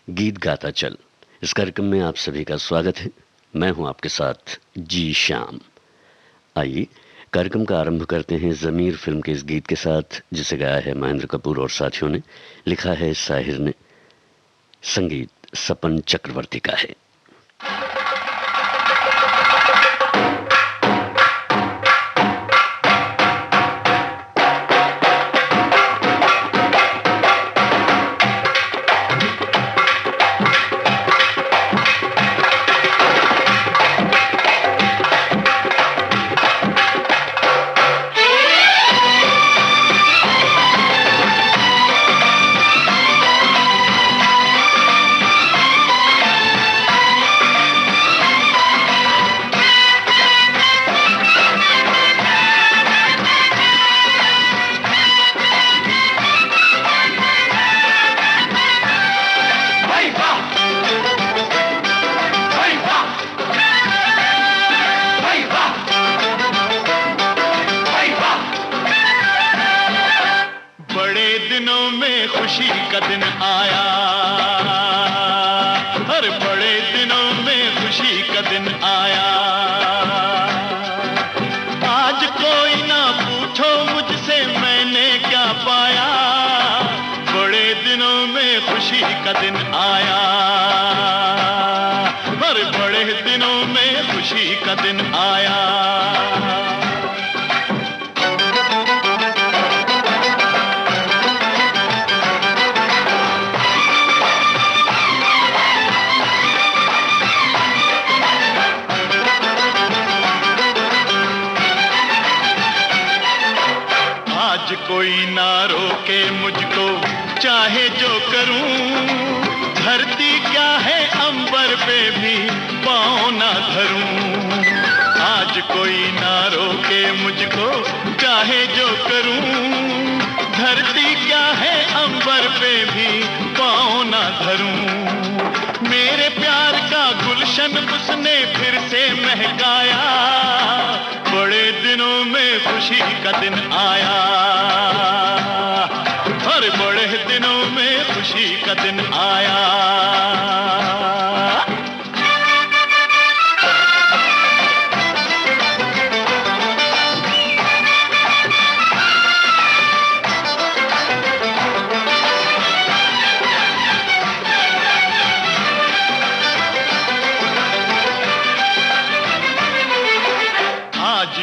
गीत गाता चल। इस कार्यक्रम में आप सभी का स्वागत है। मैं हूं आपके साथ जी श्याम। आइए कार्यक्रम का आरंभ करते हैं ज़मीर फिल्म के इस गीत के साथ, जिसे गाया है महेंद्र कपूर और साथियों ने, लिखा है साहिर ने, संगीत सपन चक्रवर्ती का है। खुशी का दिन आया, हर बड़े दिनों में खुशी का दिन आया। आज कोई ना पूछो मुझसे मैंने क्या पाया, बड़े दिनों में खुशी का दिन आया, हर बड़े दिनों में खुशी का दिन आया। कोई ना रोके मुझको, चाहे जो करूं, धरती क्या है अंबर पे भी पाँव ना धरूं। आज कोई ना रोके मुझको, चाहे जो करूं, धरती क्या है अंबर पे भी पाँव ना धरूं। मेरे प्यार का गुलशन उसने फिर से महकाया, बड़े दिनों में खुशी का दिन आया, हर बड़े दिनों में खुशी का दिन आया।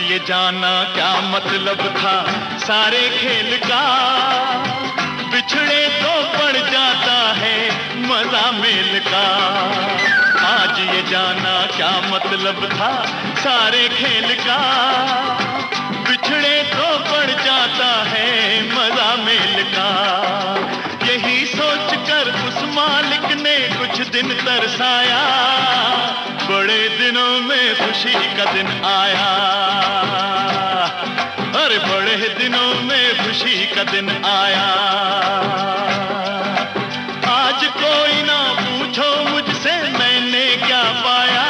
ये जाना क्या मतलब था सारे खेल का, बिछड़े तो पड़ जाता है मजा मेल का। आज ये जाना क्या मतलब था सारे खेल का, बिछड़े तो पड़ जाता है मजा मेल का। यही सोचकर उस मालिक ने कुछ दिन तरसाया, बड़े दिनों में खुशी का दिन आया, अरे बड़े दिनों में खुशी का दिन आया। आज कोई ना पूछो मुझसे मैंने क्या पाया,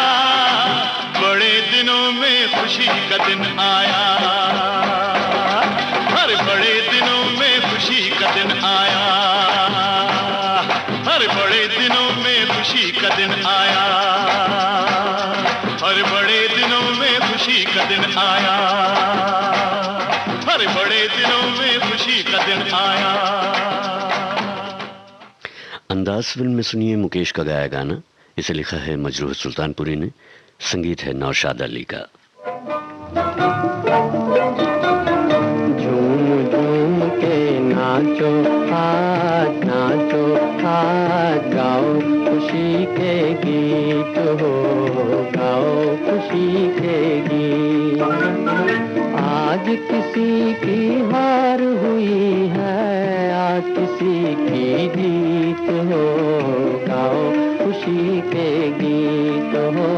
बड़े दिनों में खुशी का दिन आया, अरे बड़े दिनों में खुशी का दिन आया, अरे बड़े दिनों में खुशी का दिन आया, हर बड़े दिनों में खुशी का दिन आया, हर बड़े दिनों में खुशी का दिन आया। अंदाज फिल्म में सुनिए मुकेश का गाया गाना। इसे लिखा है मजरूह सुल्तानपुरी ने, संगीत है नौशाद अली का। झूम झूम के नाचो आज गाओ खुशी के गीत हो, गाओ खुशी के गीत। आज किसी की हार हुई है, आज किसी की जीत हो, गाओ खुशी के गीत हो।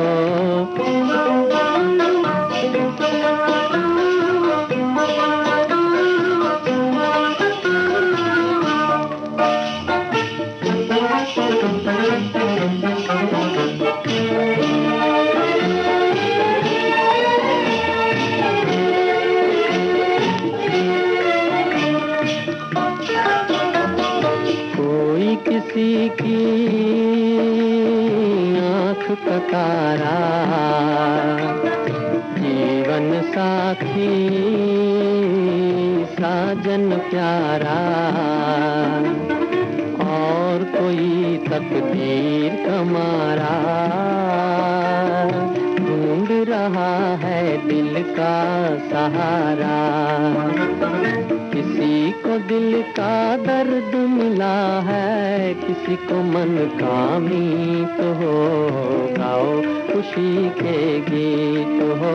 किसी की आँख का तारा, जीवन साथी साजन प्यारा, और कोई तकदीर कमारा ढूंढ रहा है दिल का सहारा। किसी को दिल का दर्द मिला है, किसी को मन का मीत हो, गाओ खुशी के गीत हो,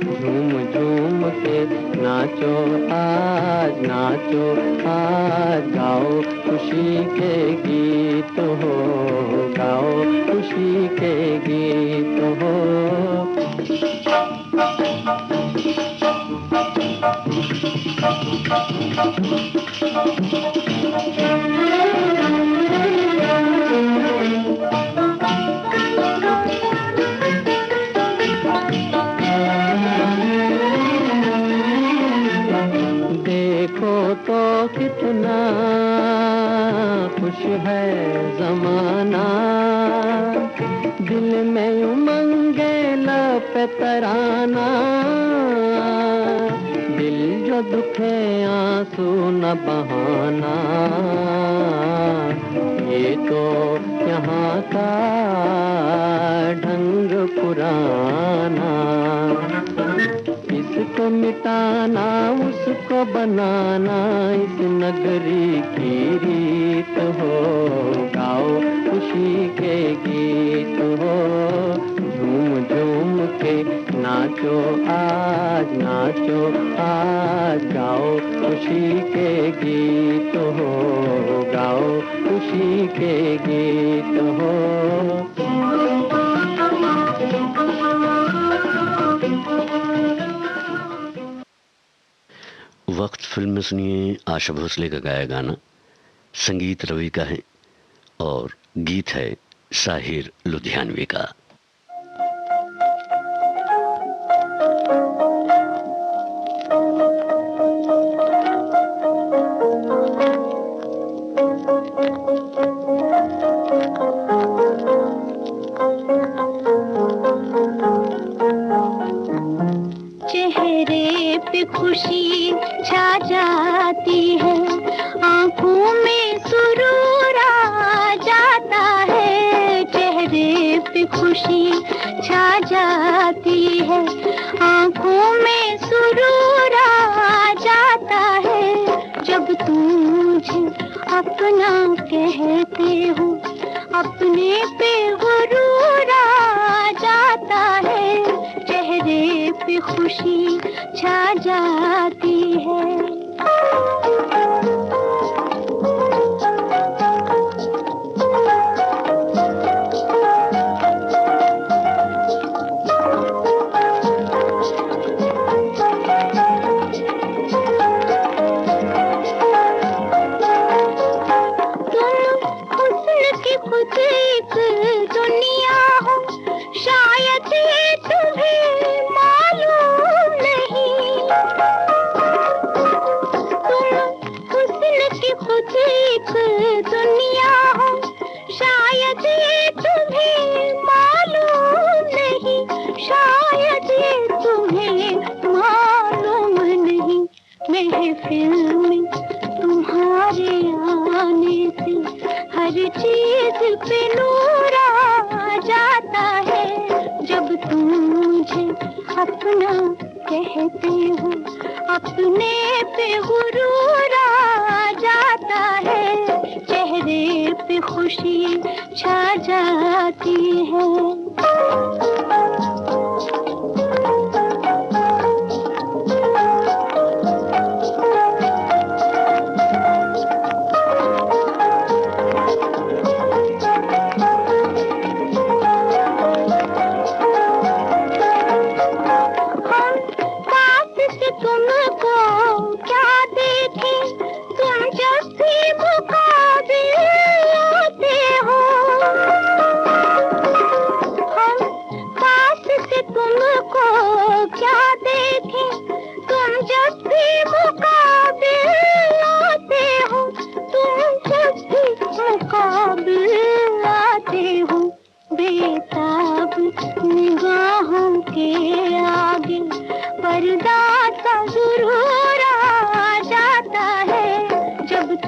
झूम झूम के नाचो आज, नाचो आज, गाओ खुशी के गीत हो, गाओ खुशी के गीत हो। देखो तो कितना खुश है जमाना, दिल में उमंगे लब पे तराना, दिल जो दुखे आंसू न बहाना, ये तो यहाँ का ढंग पुराना। इसको मिटाना उसको बनाना इस नगरी की रीत हो, गाओ खुशी के गीत हो, झूम झूम के नाचो आज, नाचो आज, गाओ खुशी के गीत हो, गाओ खुशी के गीत हो। वक्त फिल्म में सुनिए आशा भोसले का गाया गाना, संगीत रवि का है और गीत है साहिर लुधियानवी का। चेहरे पे खुशी छा जाती है, आंखों में सुरूर आ जाता है। चेहरे पे खुशी छा जाती है, आंखों में सुरूर आ जाता है। जब तू मुझे अपना कहते हो, अपने पे गुरूर आ जाता है। चेहरे पे खुशी छा जाती है। खुद एक दुनिया हो, शायद ये तुम्हें मालूम नहीं। तुम हुस्न की खुद एक दुनिया हो, शायद ये तुम्हें मालूम नहीं, शायद ये तुम्हें मालूम नहीं। महफिल में तुम्हारे आने से हर चीज पे नूर आ जाता है। जब तुम मुझे अपना कहते हो, अपने पे गुरूर आ जाता है। चेहरे पे खुशी छा जाती है।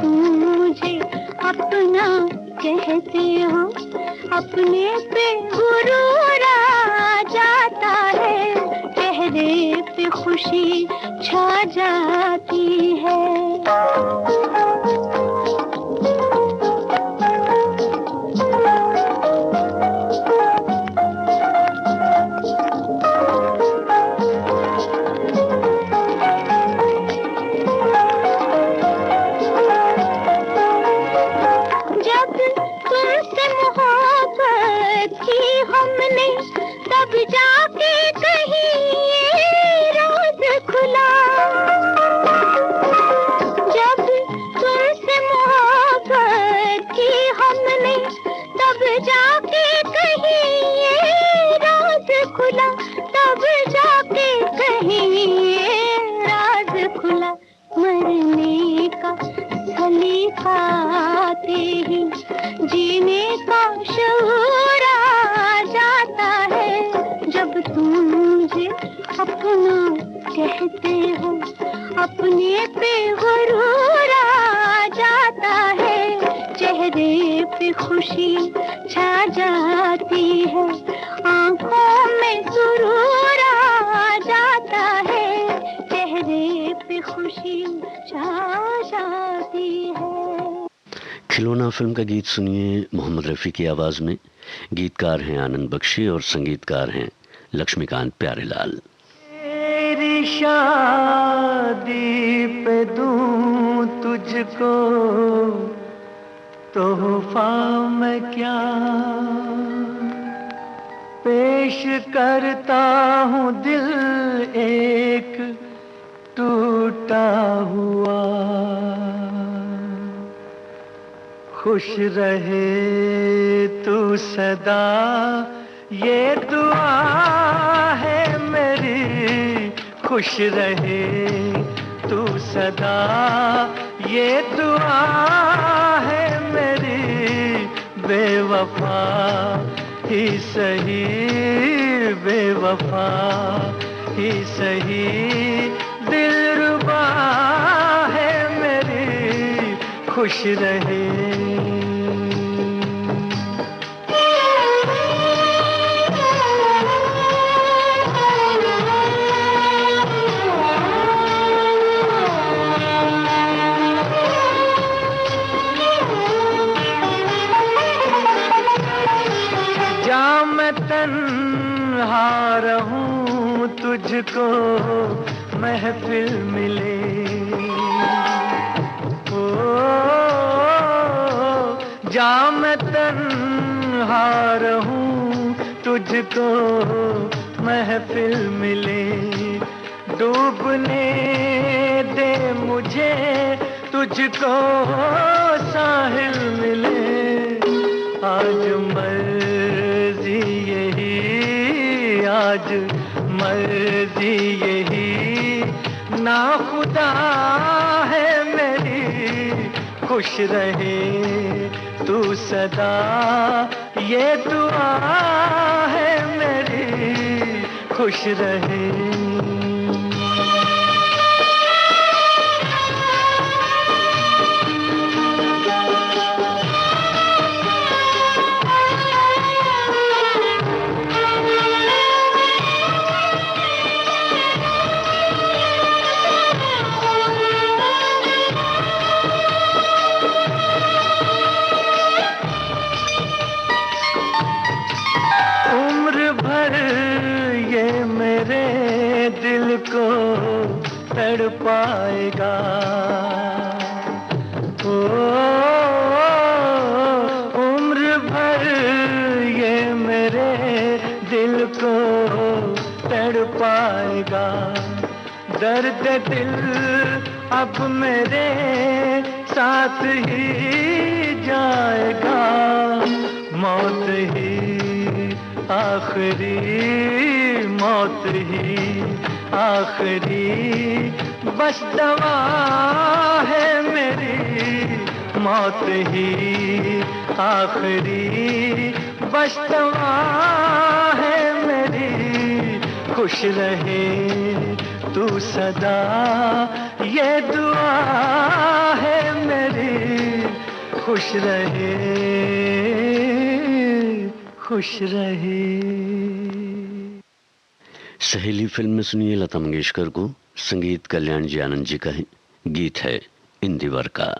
तुम मुझे अपना कहते हो, अपने पे गुरूर आ जाता है, चेहरे पे खुशी छा जाती है। तब जाके कहीं ये राज खुला, जब तुमसे मोहब्बत की हमने, तब जाके कहीं ये राज खुला, तब जाके कहीं ये राज खुला। मरने का सलीका आते ही जीने का शऊर आ जाता है, जब तुम मुझे अपना कहते हो, अपने पे गुरूर आ जाता है, चेहरे पे खुशी छा जाती है, आंखों में सुरूर आ जाता है, चेहरे पे खुशी छा जाती है। खिलौना फिल्म का गीत सुनिए मोहम्मद रफ़ी की आवाज में। गीतकार हैं आनंद बख्शी और संगीतकार हैं लक्ष्मीकांत प्यारेलाल। तेरी शादी पे दूं तुझको तोहफा मैं क्या पेश करता हूँ, दिल एक टूटा हुआ। खुश रहे तू सदा ये दुआ है मेरी, खुश रहे तू सदा ये दुआ है मेरी, बेवफा ही सही, बेवफा ही सही, दिलरुबा है मेरी, खुश रहे। तन्हा रहूं तुझको महफिल मिले, ओ जा मैं तन्हा रहूं तुझको महफिल मिले, डूबने दे मुझे तुझको साहिल मिले, आज मर्जी यही, आज मर्जी यही, ना खुदा है मेरी, खुश रहे तू सदा ये दुआ है मेरी, खुश रहे। दिल को तड़पाएगा, ओ उम्र भर ये मेरे दिल को तड़पाएगा, दर्द दिल अब मेरे साथ ही जाएगा, मौत ही आखिरी, मौत ही आखिरी बस दवा है मेरी, मौत ही आखिरी बस दवा है मेरी, खुश रहे तू सदा ये दुआ है मेरी, खुश रहे, खुश रहे। सहेली फिल्म में सुनिए लता मंगेशकर को, संगीत कल्याण जी आनंद जी का है, गीत है इंदिवर का।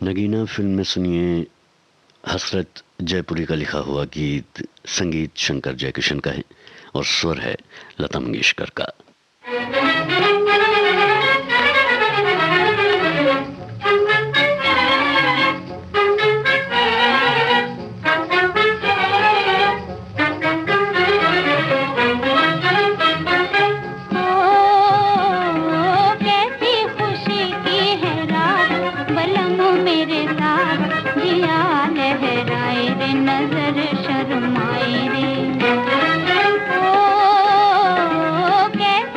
नगीना फिल्म में सुनिए हसरत जयपुरी का लिखा हुआ गीत, संगीत शंकर जयकिशन का है और स्वर है लता मंगेशकर का। नजर शर्माए रे, ओ कैसी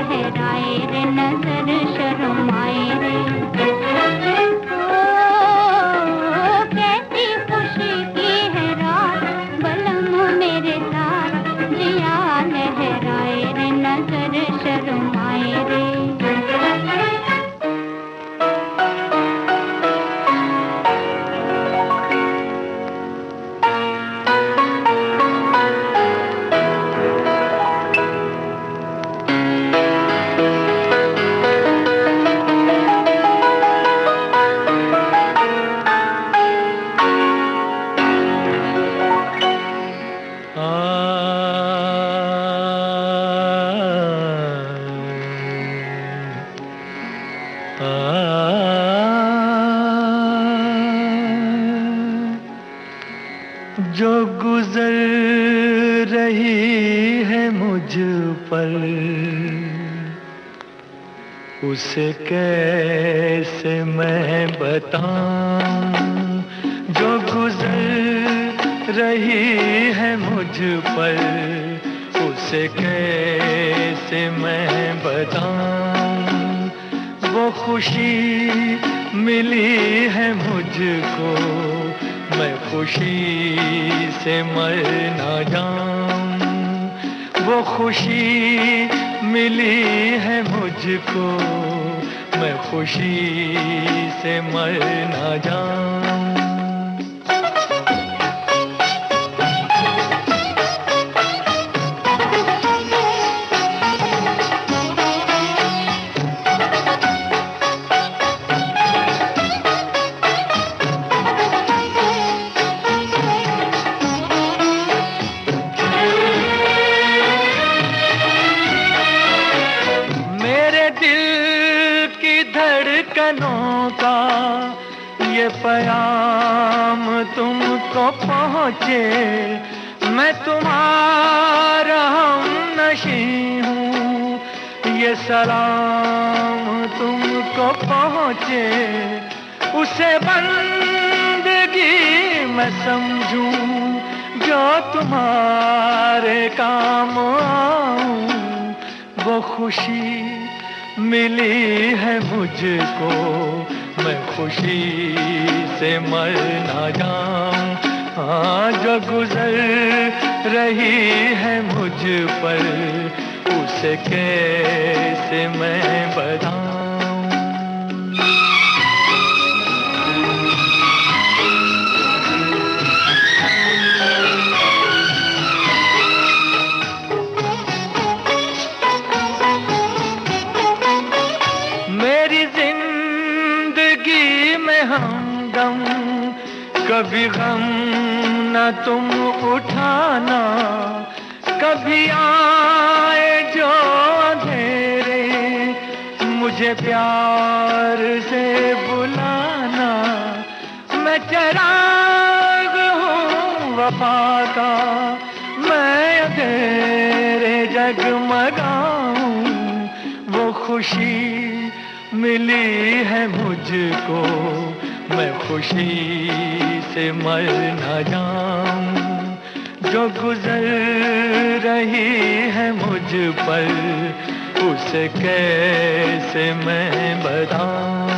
लहराए रे नजर शर्माए रे। कैसी खुशी की है रात बलम मेरे साथ, जिया लहराए रे नजर शर्माए रे। जो गुजर रही है मुझ पर उसे कैसे मैं बताऊं। जो गुजर रही है मुझ पर उसे कैसे मैं बताऊं। वो खुशी मिली है मुझको मैं खुशी से मर ना जाऊं। वो खुशी मिली है मुझको मैं खुशी से मर ना जाऊं। धड़कनों का ये प्याम तुमको पहुँचे, मैं तुम्हारा हमनशी हूँ। ये सलाम तुमको पहुँचे, उसे बंदगी मैं समझूं जो तुम्हारे काम आऊं। वो खुशी मिली है मुझको मैं खुशी से मर ना जाऊं। हाँ जो गुजर रही है मुझ पर उसे कैसे मैं बताऊं। हमदम कभी गम न तुम उठाना, कभी आए जो अंधेरे मुझे प्यार से बुलाना। मैं चिराग हूँ वफा का, मैं अंधेरे जगमगाऊं। वो खुशी मिली है मुझको मैं खुशी से मर न जाऊं। जो गुजर रही है मुझ पर उसे कैसे मैं बताऊं।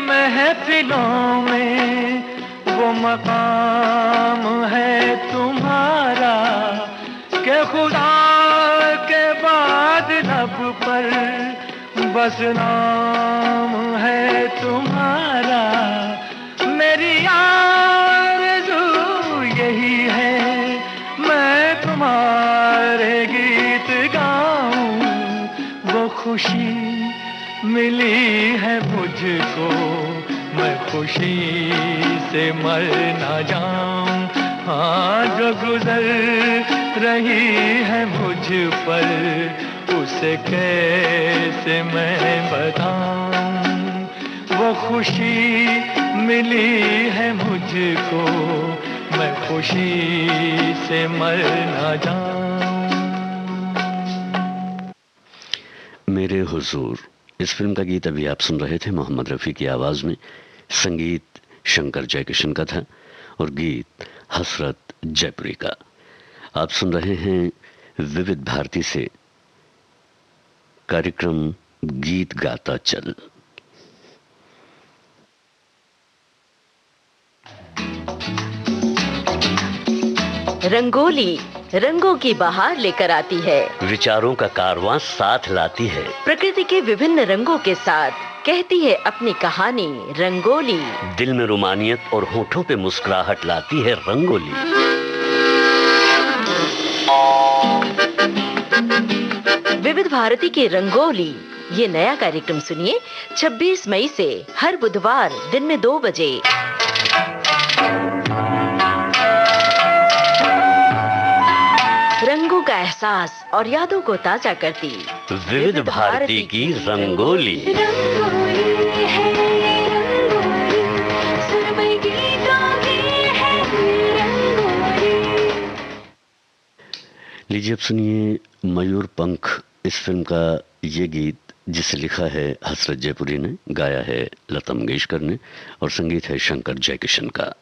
महफिलों में वो मकाम है तुम्हारा कि खुदा के बाद लब पर बस नाम है तुम्हारा। मेरी आरज़ू यही है मैं तुम्हारे गीत गाऊं। वो खुशी मिली है मुझको मैं खुशी से मर ना जाऊं। हाँ जो गुजर रही है मुझ पर उसे कैसे मैं बताऊं। वो खुशी मिली है मुझको, मैं खुशी से मर ना जाऊं। मेरे हुजूर, इस फिल्म का गीत अभी आप सुन रहे थे मोहम्मद रफ़ी की आवाज़ में। संगीत शंकर जयकिशन का था और गीत हसरत जयपुरी का। आप सुन रहे हैं विविध भारती से कार्यक्रम गीत गाता चल। रंगोली रंगों की बहार लेकर आती है, विचारों का कारवां साथ लाती है, प्रकृति के विभिन्न रंगों के साथ कहती है अपनी कहानी। रंगोली दिल में रोमानियत और होठों पे मुस्कुराहट लाती है। रंगोली विविध भारती की रंगोली, ये नया कार्यक्रम सुनिए 26 मई से हर बुधवार दिन में 2 बजे। रंगों का एहसास और यादों को ताजा करती विविध भारती की रंगोली। लीजिए अब सुनिए मयूर पंख, इस फिल्म का ये गीत जिसे लिखा है हसरत जयपुरी ने, गाया है लता मंगेशकर ने और संगीत है शंकर जयकिशन का।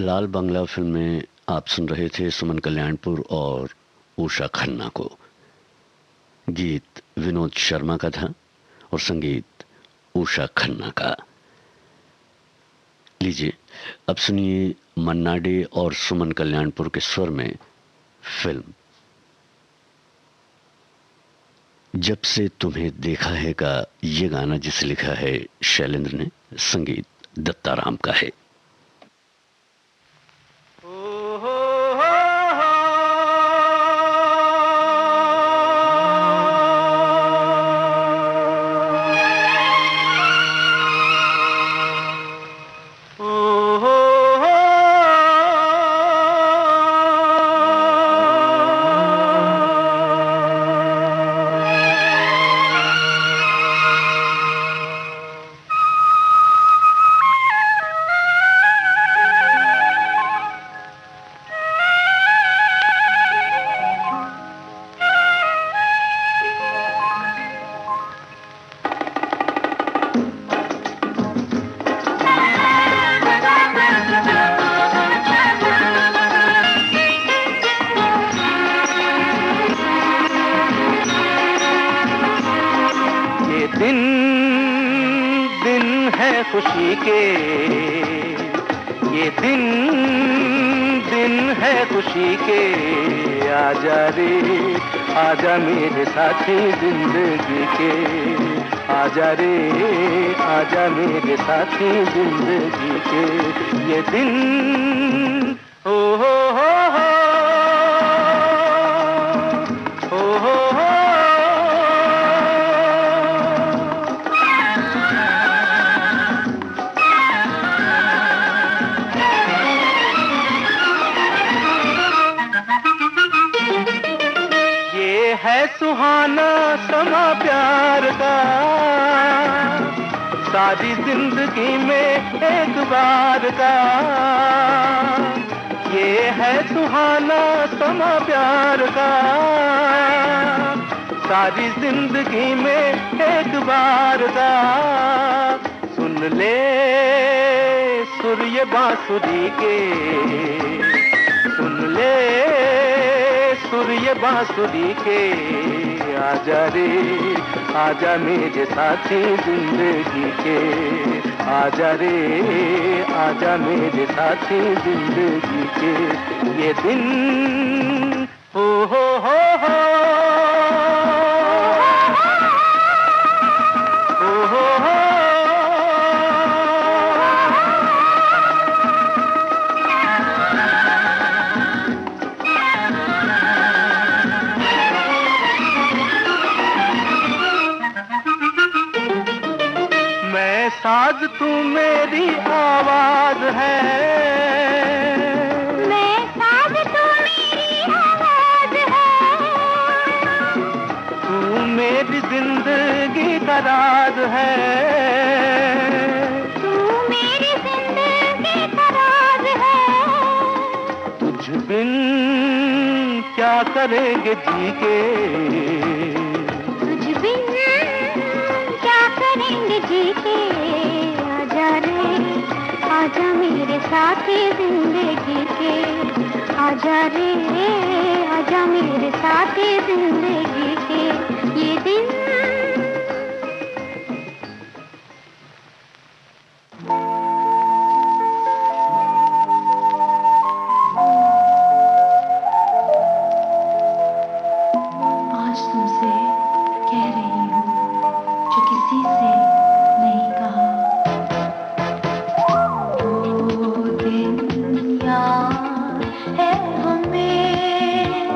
लाल बंगला फिल्म में आप सुन रहे थे सुमन कल्याणपुर और उषा खन्ना को। गीत विनोद शर्मा का था और संगीत उषा खन्ना का। लीजिए अब सुनिए मन्ना डे और सुमन कल्याणपुर के स्वर में फिल्म जब से तुम्हें देखा है का ये गाना, जिसे लिखा है शैलेंद्र ने, संगीत दत्ताराम का है। खुशी के ये दिन है खुशी के, आजा रे आजा मेरे साथी जिंदगी के, आजा रे आजा मेरे साथी जिंदगी के। ये दिन हो हो हो हो है सुहाना समा प्यार का, सारी जिंदगी में एक बार का। ये है सुहाना समा प्यार का, सारी जिंदगी में एक बार का। सुन ले सुर ये बांसुरी के, सुन ले सुर ये बांसुरी के, आजा रे आजा मेरे साथी जिंदगी के, आजा रे आजा मेरे साथी जिंदगी के। ये दिन हो हो हो हो साज तू मेरी आवाज है, मैं साज तू मेरी आवाज है, तू मेरी जिंदगी का राज है, तू मेरी जिंदगी का राज है। तुझ बिन क्या करेंगे जी के, तुझ बिन क्या करेंगे जी के। आजा रे आजा मेरे साथी जिंदगी के, आजा रे आजा मेरे साथी जिंदगी के। ये दिन आज तुमसे कह रही हूँ जो किसी से नहीं कहा। वो दिन याद है हमें,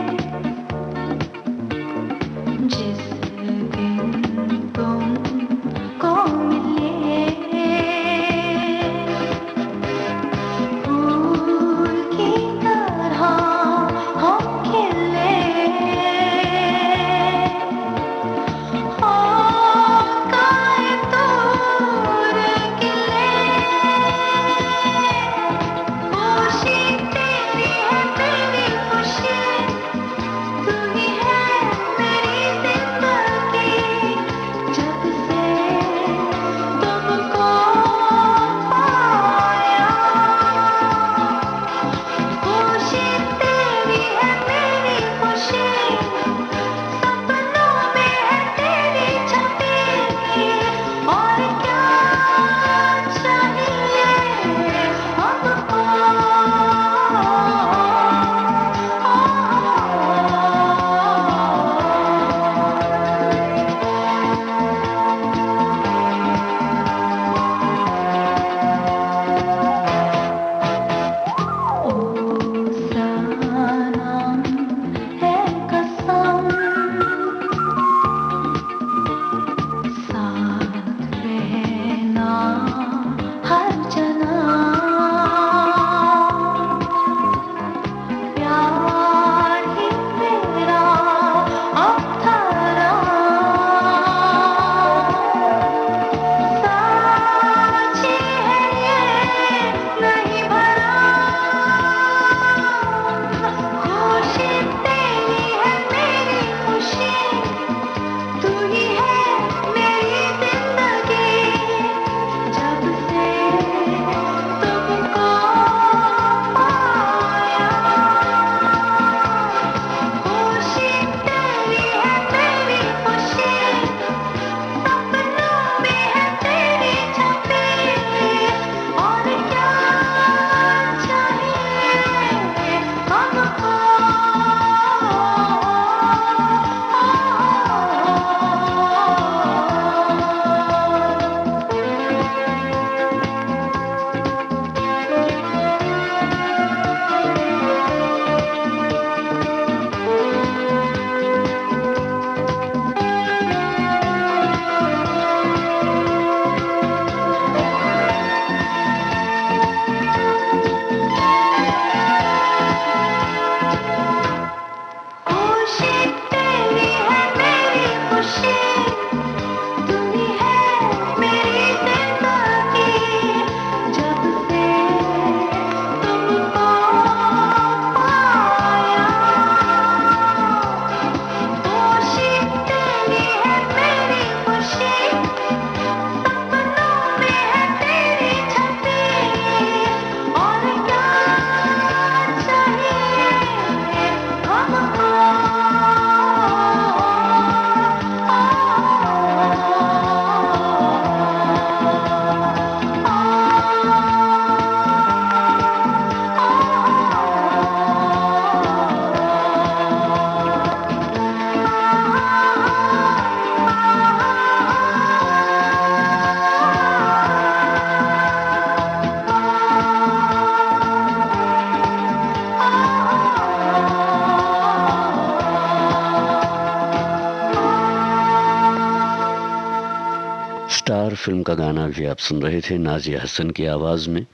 स्टार फिल्म का गाना भी आप सुन रहे थे नाजिया हसन की आवाज़ में।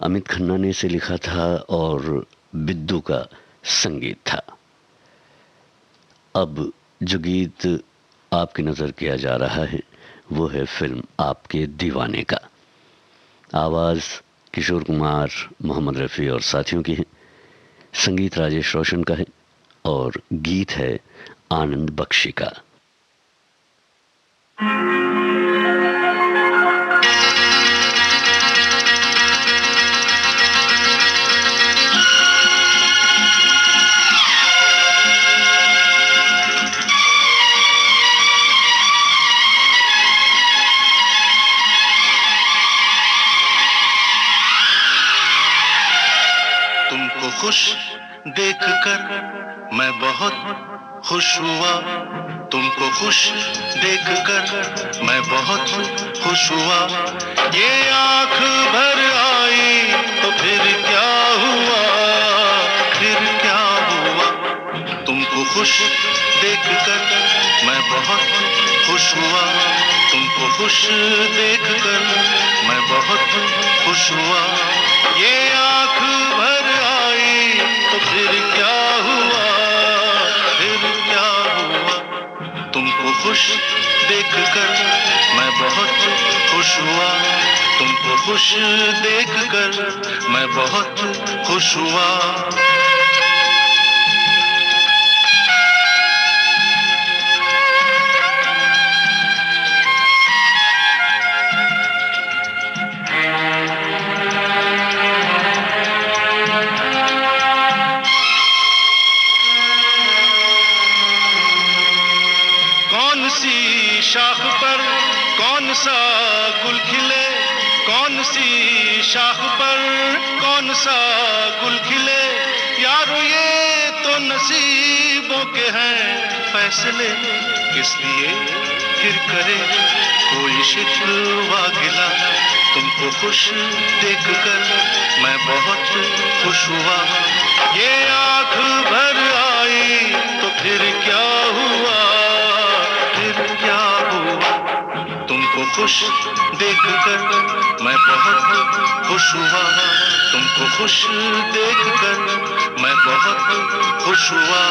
अमित खन्ना ने इसे लिखा था और बिद्दू का संगीत था। अब जो गीत आपकी नज़र किया जा रहा है वो है फिल्म आपके दीवाने का। आवाज़ किशोर कुमार, मोहम्मद रफ़ी और साथियों की है। संगीत राजेश रोशन का है और गीत है आनंद बख्शी का। तुमको खुश देखकर मैं बहुत खुश हुआ, तुमको खुश देखकर मैं बहुत खुश हुआ। ये आँख भर आई तो फिर क्या हुआ, फिर क्या हुआ। तुमको खुश देखकर मैं बहुत खुश हुआ, तुमको खुश देखकर मैं बहुत खुश हुआ। ये आँख भर आई तो फिर क्या हुआ, फिर क्या हुआ। तुमको खुश देखकर मैं बहुत खुश हुआ, तुमको खुश देखकर मैं बहुत खुश हुआ। कौन सी शाख पर कौन सा गुल खिले, कौन सी शाख पर कौन सा गुल खिले। यारो ये तो नसीबों के हैं फैसले, किस लिए फिर करे कोई शिकवा गिला। तुमको खुश देखकर मैं बहुत खुश हुआ। ये आँख भर आई तो फिर क्या हुआ, फिर क्या हुआ। तुमको खुश देखकर मैं बहुत खुश हुआ, तुमको खुश देखकर मैं बहुत खुश हुआ।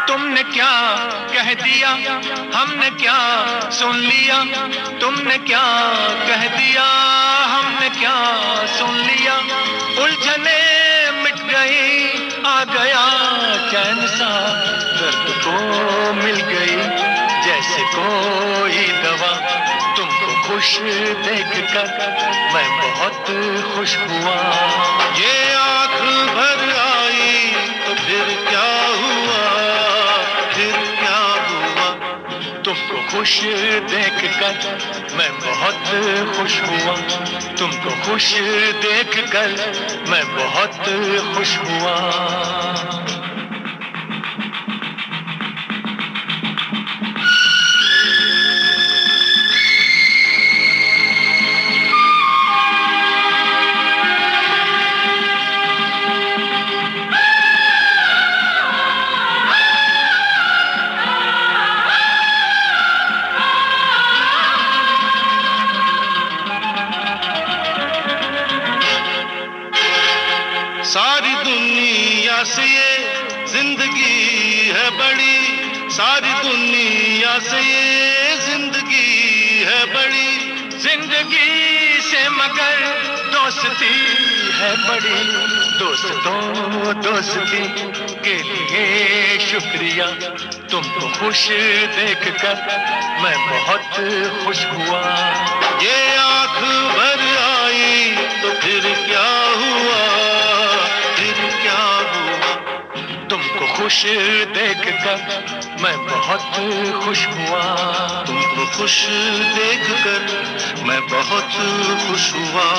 तुमने क्या कह दिया हमने क्या सुन लिया, तुमने क्या कह दिया हमने क्या सुन लिया। उलझने मिट गई आ गया चैन सा, दर्द को मिल गई जैसे कोई दवा। तुमको खुश देखकर मैं बहुत खुश हुआ। ये आँख भर आई तो फिर क्या हुआ, फिर क्या हुआ। तुमको खुश देखकर मैं बहुत खुश हुआ, तुमको खुश देखकर मैं बहुत खुश हुआ। सारी दुनिया से ये जिंदगी है बड़ी, सारी दुनिया से ये जिंदगी है बड़ी। जिंदगी से मगर दोस्ती है बड़ी, दोस्तों दोस्ती के लिए शुक्रिया। तुमको खुश देखकर मैं बहुत खुश हुआ। ये आँख भर आई तो फिर क्या हुआ, फिर क्या हुआ। तुमको खुश देखकर मैं बहुत खुश हुआ, तुमको खुश देखकर मैं बहुत खुश हुआ।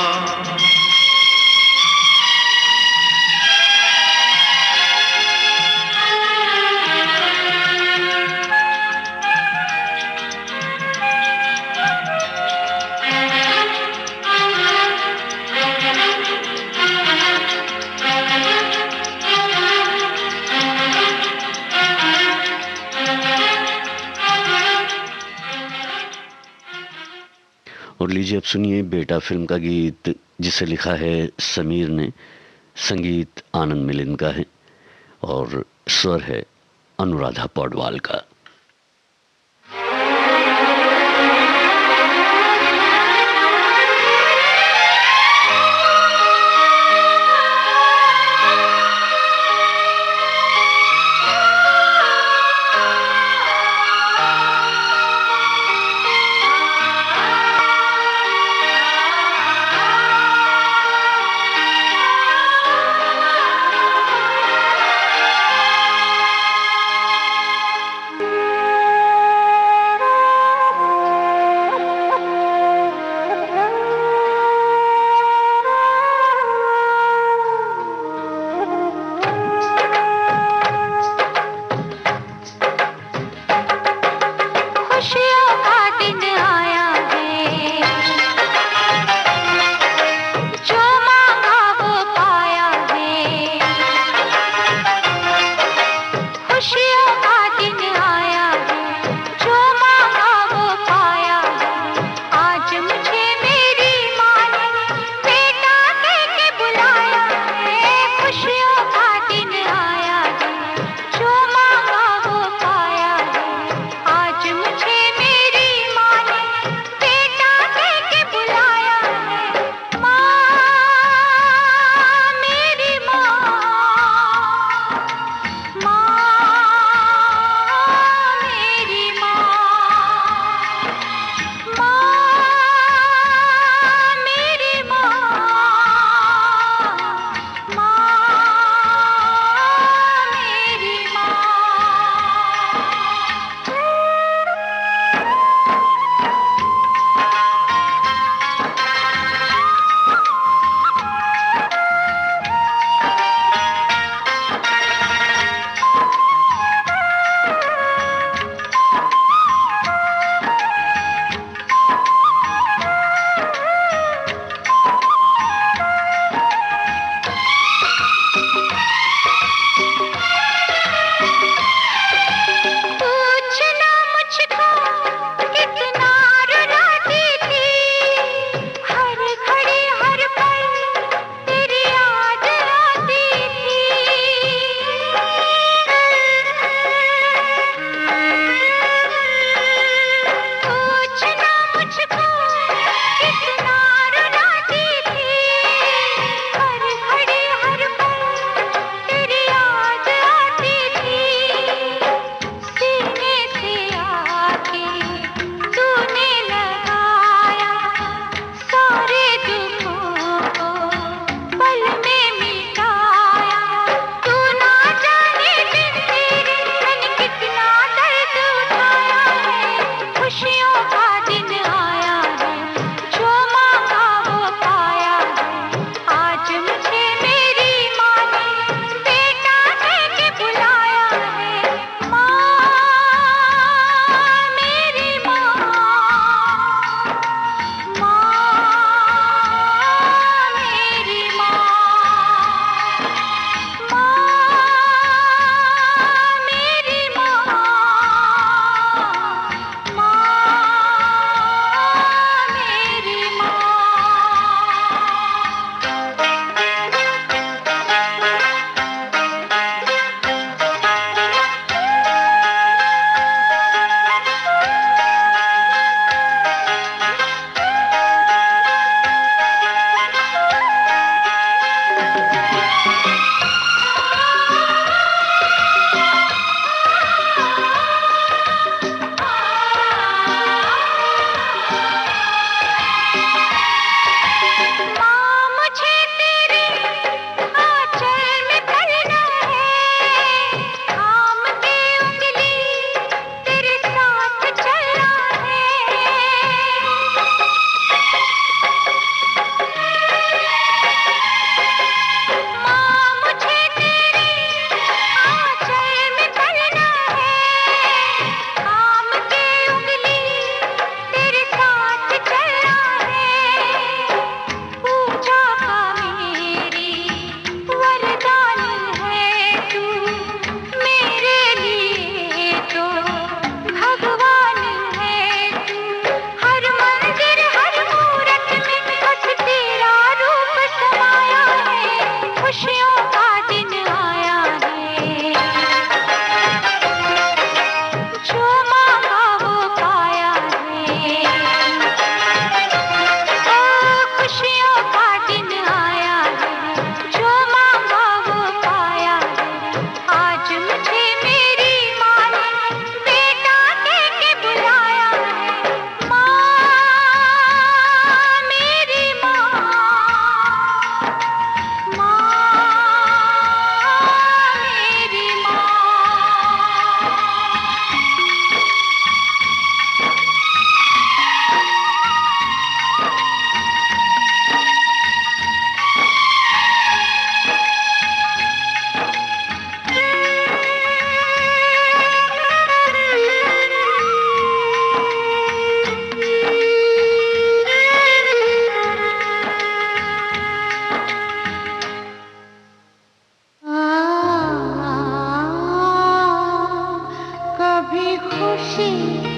और लीजिए अब सुनिए बेटा फिल्म का गीत, जिसे लिखा है समीर ने, संगीत आनंद मिलिंद का है और स्वर है अनुराधा पौडवाल का।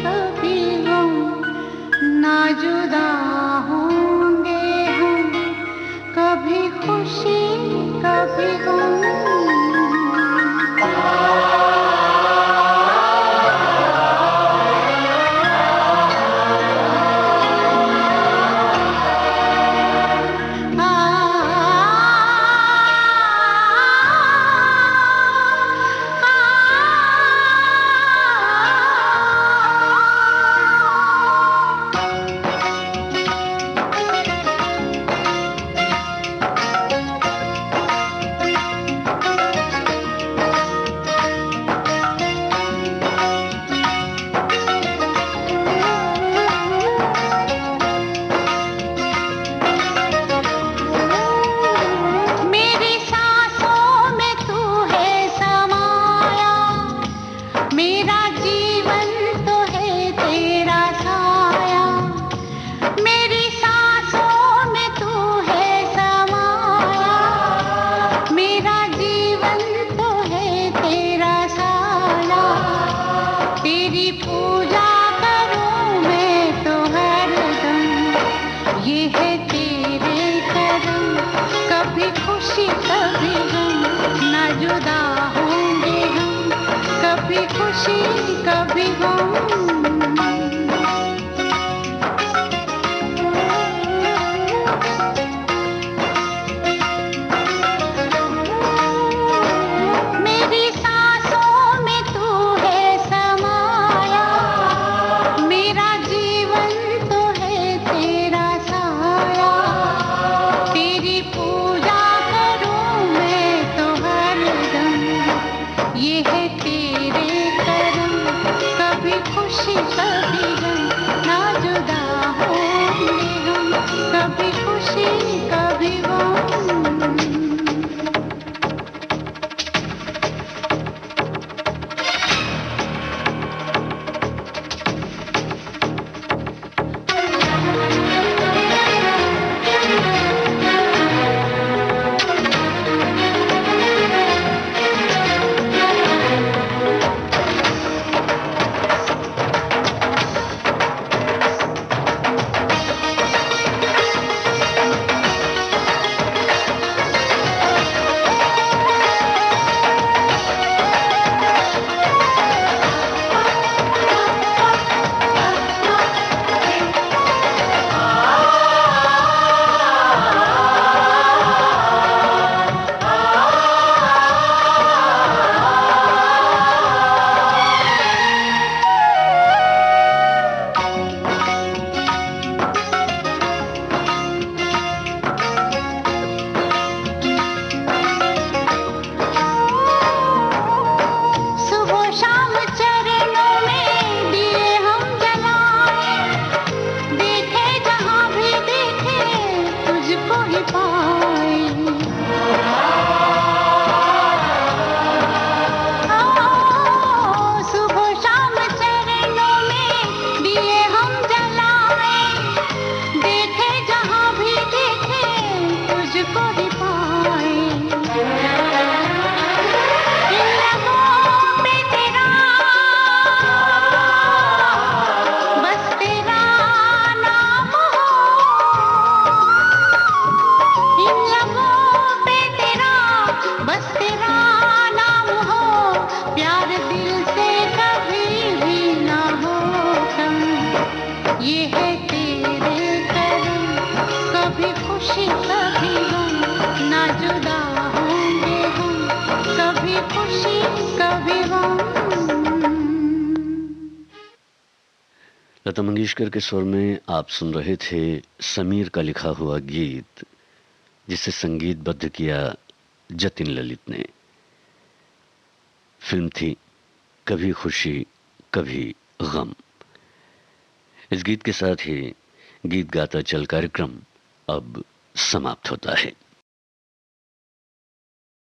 कभी गम, ना जुदा होंगे हम, कभी खुशी कभी गम। लता मंगेशकर के स्वर में आप सुन रहे थे समीर का लिखा हुआ गीत, जिसे संगीतबद्ध किया जतिन ललित ने। फिल्म थी कभी खुशी कभी गम। इस गीत के साथ ही गीत गाता चल कार्यक्रम अब समाप्त होता है।